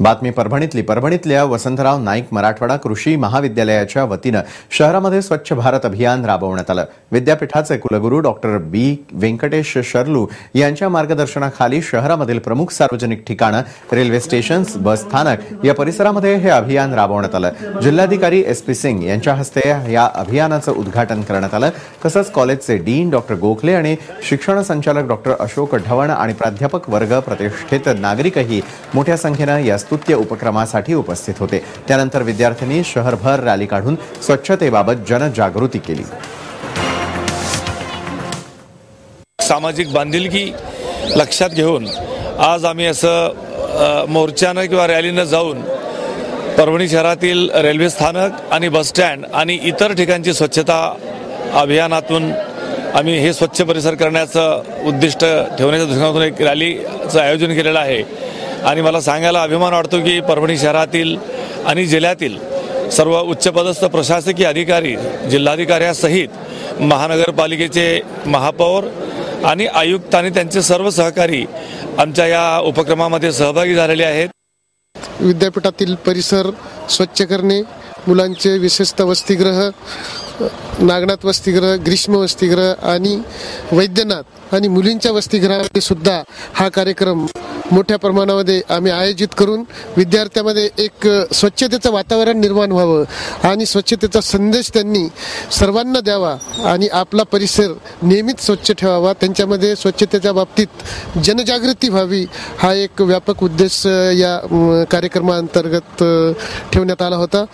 बातमी परभणीतल्या वसंतराव नाईक मराठवाडा कृषी महाविद्यालयाच्या वतीनं शहरामध्ये स्वच्छ भारत अभियान राबवण्यात आलं। विद्यापीठाचे कुलगुरू डॉक्टर बी व्यंकटेश शर्लू यांच्या मार्गदर्शनाखाली शहरामधील प्रमुख सार्वजनिक ठिकाणं, रेल्वे स्टेशन्स, बस स्थानक या परिसरामध्ये हे अभियान राबवण्यात आलं। जिल्हाधिकारी SP सिंग यांच्या हस्ते या अभियानाचं उद्घाटन करण्यात आलं। तसंच कॉलेजचे डीन डॉक्टर गोखले आणि शिक्षण संचालक डॉक्टर अशोक ढवण आणि प्राध्यापक वर्ग, प्रतिष्ठित नागरिकही मोठ्या संख्येनं या स्तुत्य उपक्रमासाठी उपस्थित होते। त्यानंतर विद्यार्थ्यांनी शहरभर रॅली काढून स्वच्छतेबाबत जनजागृती केली। सामाजिक बांधिलकी लक्षात घेऊन आज आम्ही असं मोर्चानं किंवा रॅलीनं जाऊन परभणी शहरातील रेल्वे स्थानक आणि बस स्टँड आणि इतर ठिकाणची स्वच्छता अभियानातून आम्ही हे स्वच्छ परिसर करण्याचं उद्दिष्ट ठेवण्याच्या दृष्टिकोनातून एक रॅलीचं आयोजन केलेलं आहे। आणि मला सांगायला अभिमान वाटतो की परभणी शहरातील आणि जिल्ह्यातील सर्व उच्चपदस्थ प्रशासकीय अधिकारी, जिल्हाधिकाऱ्यासहित महानगरपालिकेचे महापौर आणि आयुक्त आणि त्यांचे सर्व सहकारी आमच्या या उपक्रमामध्ये सहभागी झालेले आहेत। विद्यापीठातील परिसर स्वच्छ करणे, मुलांचे विशेषतः वसतिगृह, नागनाथ वसतिगृह, ग्रीष्म वसतिगृह आणि वैद्यनाथ आणि मुलींच्या वसतिगृहामध्ये सुद्धा हा कार्यक्रम मोठ्या प्रमाणामध्ये आम्ही आयोजित करून विद्यार्थ्यांमध्ये एक स्वच्छतेचं वातावरण निर्माण व्हावं आणि स्वच्छतेचा संदेश त्यांनी सर्वांना द्यावा आणि आपला परिसर नेहमीच स्वच्छ ठेवावा, त्यांच्यामध्ये स्वच्छतेच्या बाबतीत जनजागृती व्हावी, हा एक व्यापक उद्देश या कार्यक्रमाअंतर्गत ठेवण्यात आला होता।